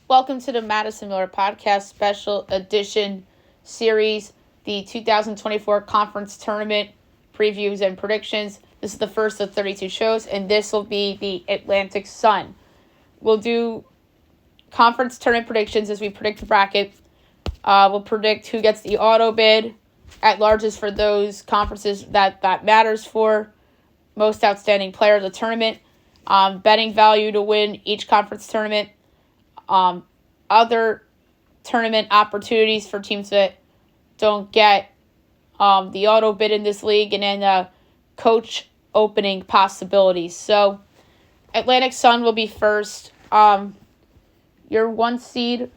Welcome to the Madison Miller Podcast Special Edition Series, the 2024 Conference Tournament Previews and Predictions. This is the first of 32 shows, and this will be the Atlantic Sun. We'll do conference tournament predictions as we predict the bracket. We'll predict who gets the auto bid at larges for those conferences that matters for. Most outstanding player of the tournament. Betting value to win each conference tournament. Other tournament opportunities for teams that don't get the auto bid in this league, and then coach opening possibilities. So Atlantic Sun will be first. Your one seed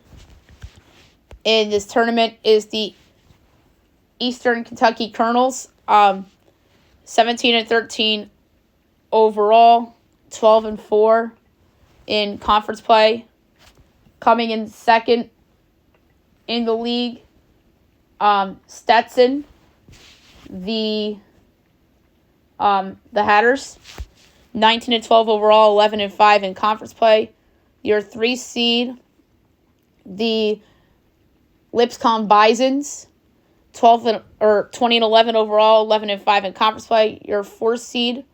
in this tournament is the Eastern Kentucky Colonels, 17-13 overall, 12-4 in conference play. Coming in second in the league, Stetson, the Hatters, 19-12 overall, 11-5 in conference play. Your 3 seed, the Lipscomb Bisons, 20-11 overall, 11-5 in conference play. Your 4 seed,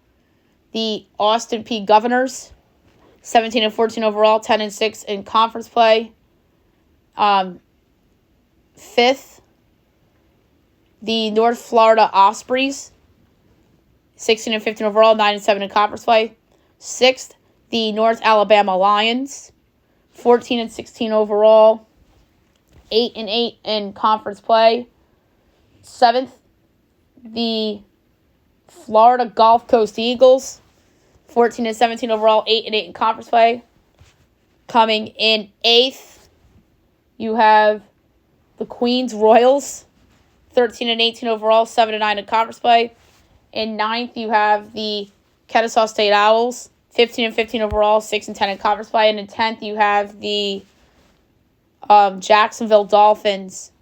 the Austin Peay Governors, 17-14 overall, 10-6 in conference play. 5th, the North Florida Ospreys, 16-15 overall, 9-7 in conference play. 6th, the North Alabama Lions, 14-16 overall, 8-8 in conference play. 7th, the Florida Gulf Coast Eagles, 14-17 overall, 8-8 in conference play. Coming in 8th, you have the Queens Royals, 13-18 overall, 7-9 in conference play. In 9th, you have the Kennesaw State Owls, 15-15 overall, 6-10 in conference play. And in 10th, you have the Jacksonville Dolphins,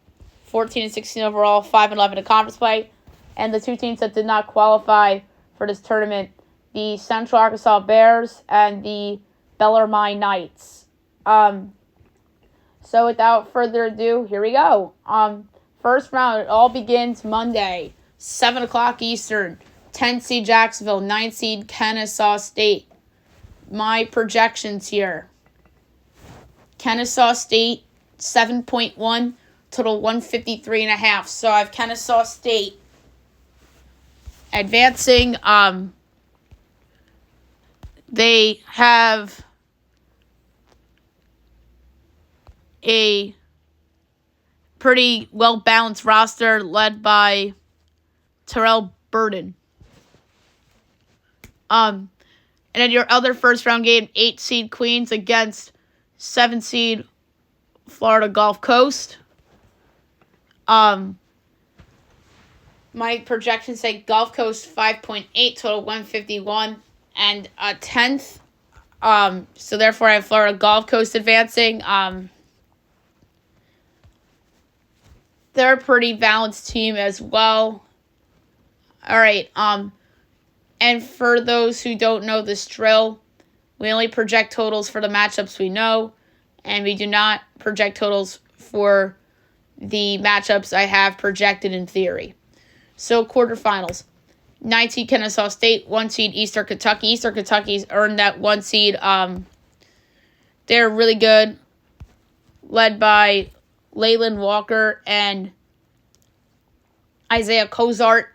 14-16 overall, 5-11 in conference play. And the 2 teams that did not qualify for this tournament, the Central Arkansas Bears and the Bellarmine Knights. So without further ado, here we go. First round, it all begins Monday, 7 o'clock Eastern. 10 seed Jacksonville, 9 seed Kennesaw State. My projections here. Kennesaw State, 7.1, total 153.5. So I have Kennesaw State advancing. They have a pretty well-balanced roster led by Terrell Burden. And then your other first-round game, 8 seed Queens against 7 seed Florida Gulf Coast. My projections say Gulf Coast 5.8, total 151. And 10th, so therefore I have Florida Gulf Coast advancing. They're a pretty balanced team as well. All right, and for those who don't know this drill, we only project totals for the matchups we know, and we do not project totals for the matchups I have projected in theory. So quarterfinals. 9 seed Kennesaw State, 1 seed Eastern Kentucky. Eastern Kentucky's earned that 1 seed. They're really good, led by Leyland Walker and Isaiah Cozart.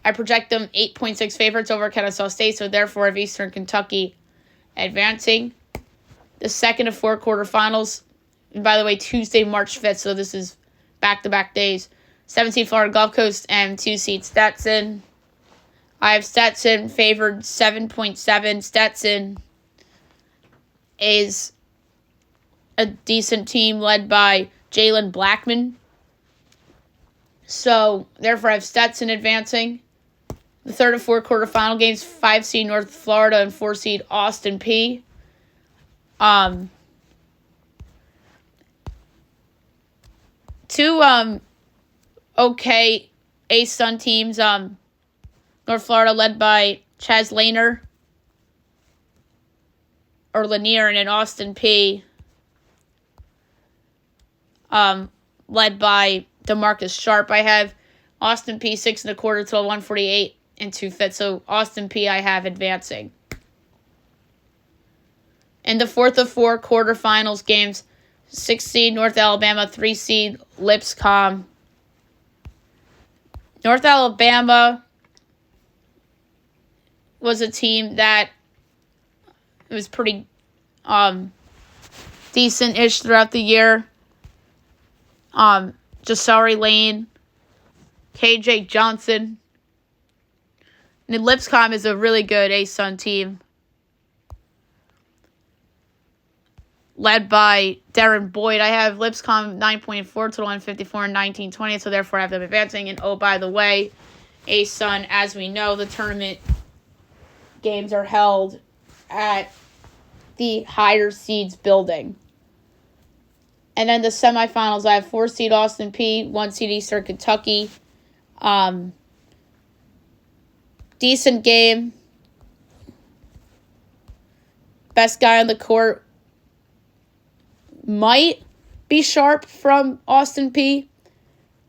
I project them 8.6 favorites over Kennesaw State, so therefore I have Eastern Kentucky advancing. The second of 4 quarterfinals, and by the way, Tuesday, March 5th, so this is back-to-back days. 7 seed Florida Gulf Coast and 2 seed Stetson. I have Stetson favored 7.7. Stetson is a decent team led by Jalen Blackman. So, therefore, I have Stetson advancing. The third of 4 quarterfinal games, 5 seed North Florida and 4 seed Austin Peay. Two okay A-Sun teams. North Florida led by Chaz Lanier, or Lanier, and then Austin Peay led by DeMarcus Sharp. I have Austin Peay 6 1/4 to 148 and 2/5. So Austin Peay I have advancing. In the 4th of 4 quarterfinals games, 6 seed North Alabama, 3 seed Lipscomb. North Alabama was a team that was pretty decent-ish throughout the year. Jasari Lane, KJ Johnson. And Lipscomb is a really good ASUN team, led by Darren Boyd. I have Lipscomb 9.4 total on 54 and 1920, so therefore I have them advancing. And oh, by the way, ASUN, as we know, the tournament games are held at the higher seeds building. And then the semifinals, I have 4 seed Austin Peay, 1 seed Eastern Kentucky. Decent game. Best guy on the court might be Sharp from Austin Peay,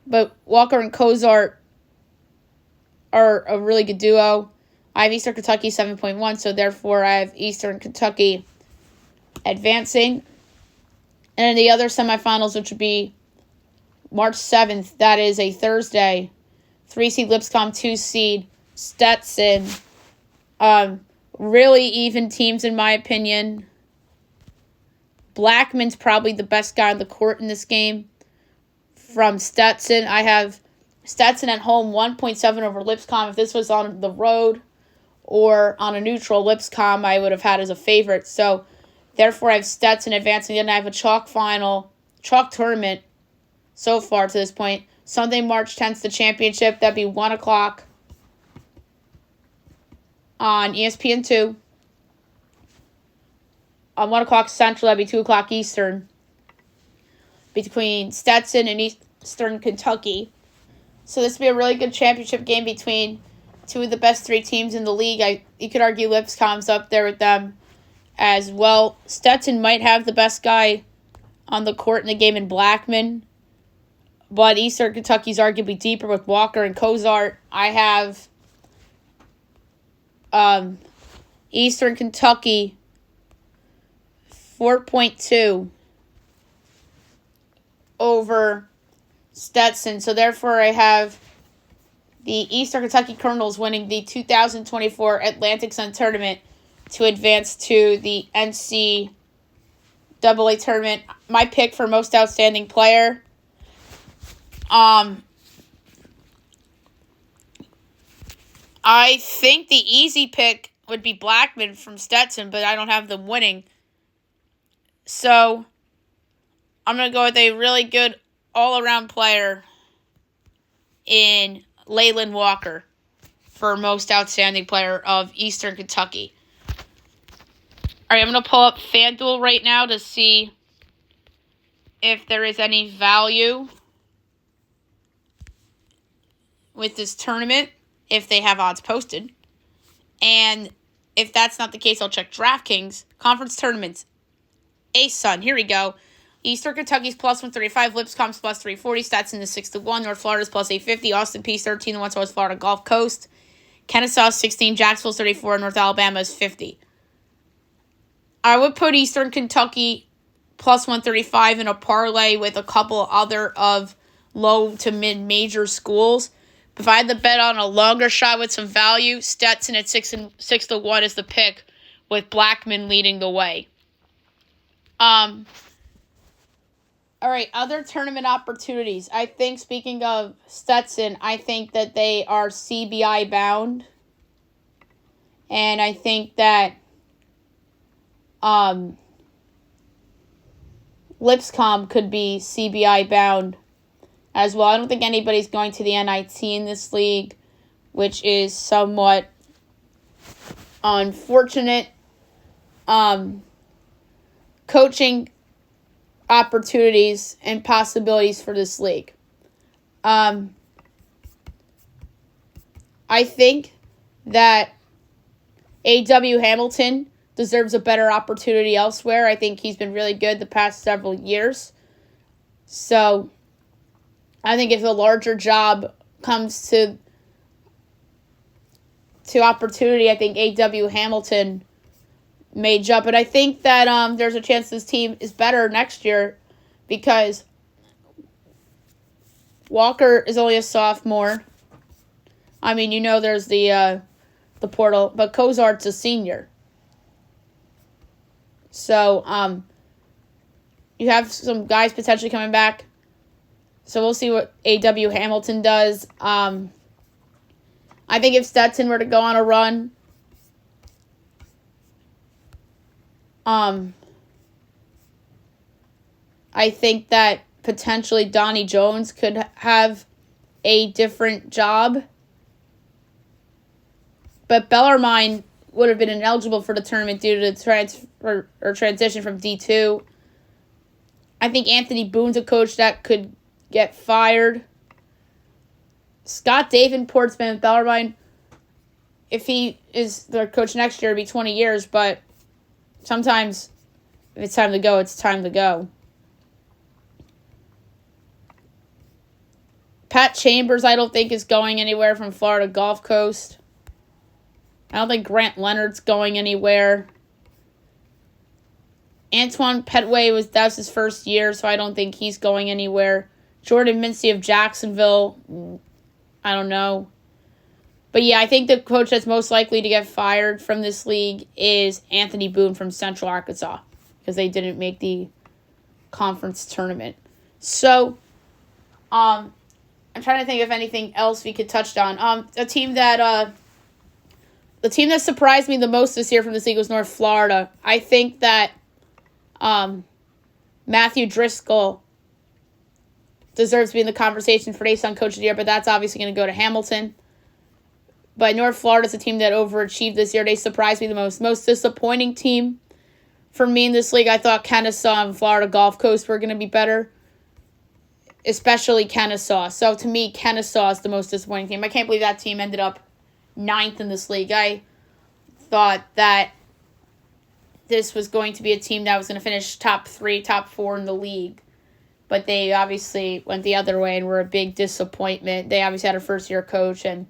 but Walker and Cozart are a really good duo. I have Eastern Kentucky 7.1, so therefore I have Eastern Kentucky advancing. And in the other semifinals, which would be March 7th, that is a Thursday, 3 seed Lipscomb, 2 seed Stetson. Really even teams, in my opinion. Blackman's probably the best guy on the court in this game. From Stetson, I have Stetson at home 1.7 over Lipscomb. If this was on the road or on a neutral, Lipscomb I would have had as a favorite. So therefore I have Stetson advancing. Then I have a chalk tournament so far to this point. Sunday, March 10th, the championship. That'd be 1 o'clock on ESPN2. On 1 o'clock Central, that'd be 2 o'clock Eastern. Between Stetson and Eastern Kentucky. So this would be a really good championship game between two of the best 3 teams in the league. You could argue Lipscomb's up there with them as well. Stetson might have the best guy on the court in the game in Blackman. But Eastern Kentucky's arguably deeper with Walker and Cozart. I have Eastern Kentucky 4.2 over Stetson. So therefore I have the Eastern Kentucky Colonels winning the 2024 Atlantic Sun Tournament to advance to the NCAA tournament. My pick for most outstanding player, I think the easy pick would be Blackman from Stetson, but I don't have them winning. So I'm going to go with a really good all-around player in Leyland Walker for most outstanding player of Eastern Kentucky. All right, I'm going to pull up FanDuel right now to see if there is any value with this tournament, if they have odds posted. And if that's not the case, I'll check DraftKings. Conference tournaments. ASUN, here we go. Eastern Kentucky's plus 135, Lipscomb's plus 340, Stetson is 6-1, North Florida's plus 850, Austin Peay's 13-1, so is Florida Gulf Coast. Kennesaw's 16, Jacksonville's 34, North Alabama's 50. I would put Eastern Kentucky plus 135 in a parlay with a couple other of low to mid-major schools. If I had to bet on a longer shot with some value, Stetson at 6-1 is the pick, with Blackman leading the way. All right, other tournament opportunities. I think, speaking of Stetson, I think that they are CBI bound. And I think that Lipscomb could be CBI bound as well. I don't think anybody's going to the NIT in this league, which is somewhat unfortunate. Coaching opportunities and possibilities for this league. I think that A.W. Hamilton deserves a better opportunity elsewhere. I think he's been really good the past several years. So I think if a larger job comes to opportunity, I think A.W. Hamilton may jump. But I think that there's a chance this team is better next year because Walker is only a sophomore. I mean, there's the portal, but Cozart's a senior. So you have some guys potentially coming back. So we'll see what A.W. Hamilton does. I think if Stetson were to go on a run, I think that potentially Donnie Jones could have a different job. But Bellarmine would have been ineligible for the tournament due to the transfer or transition from D2. I think Anthony Boone's a coach that could get fired. Scott Davenport's been with Bellarmine. If he is their coach next year, it'll be 20 years. But sometimes if it's time to go, it's time to go. Pat Chambers, I don't think, is going anywhere from Florida Gulf Coast. I don't think Grant Leonard's going anywhere. Antoine Petway that's his first year, so I don't think he's going anywhere. Jordan Mincy of Jacksonville, I don't know. But yeah, I think the coach that's most likely to get fired from this league is Anthony Boone from Central Arkansas because they didn't make the conference tournament. So, I'm trying to think of anything else we could touch on. The team that surprised me the most this year from this league was North Florida. I think that Matthew Driscoll deserves to be in the conversation for ASUN Coach of the Year, but that's obviously going to go to Hamilton. But North Florida's a team that overachieved this year. They surprised me the most. Most disappointing team for me in this league, I thought Kennesaw and Florida Gulf Coast were going to be better, especially Kennesaw. So to me, Kennesaw is the most disappointing team. I can't believe that team ended up 9th in this league. I thought that this was going to be a team that was going to finish top 3, top 4 in the league. But they obviously went the other way and were a big disappointment. They obviously had a first-year coach. And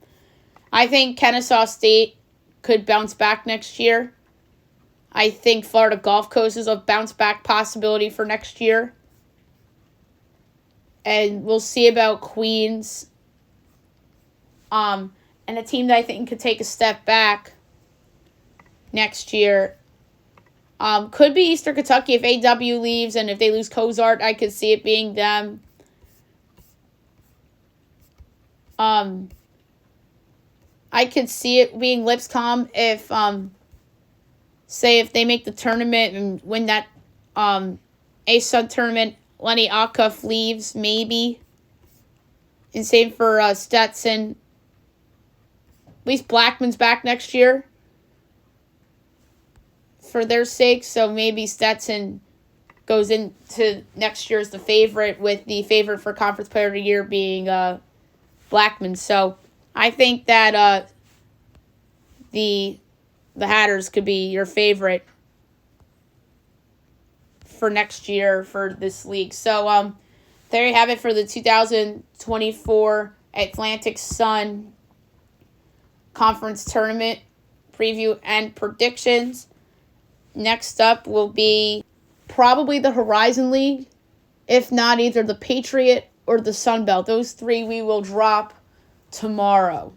I think Kennesaw State could bounce back next year. I think Florida Gulf Coast is a bounce-back possibility for next year. And we'll see about Queens. And a team that I think could take a step back next year could be Eastern Kentucky if A.W. leaves, and if they lose Cozart, I could see it being them. I could see it being Lipscomb if, say, if they make the tournament and win that ASUN tournament, Lenny Acuff leaves, maybe. And same for Stetson. At least Blackman's back next year for their sake, so maybe Stetson goes into next year as the favorite, with the favorite for Conference Player of the Year being Blackman. So I think that the Hatters could be your favorite for next year for this league. So there you have it for the 2024 Atlantic Sun Conference Tournament preview and predictions. Next up will be probably the Horizon League, if not either the Patriot or the Sun Belt. Those three we will drop tomorrow.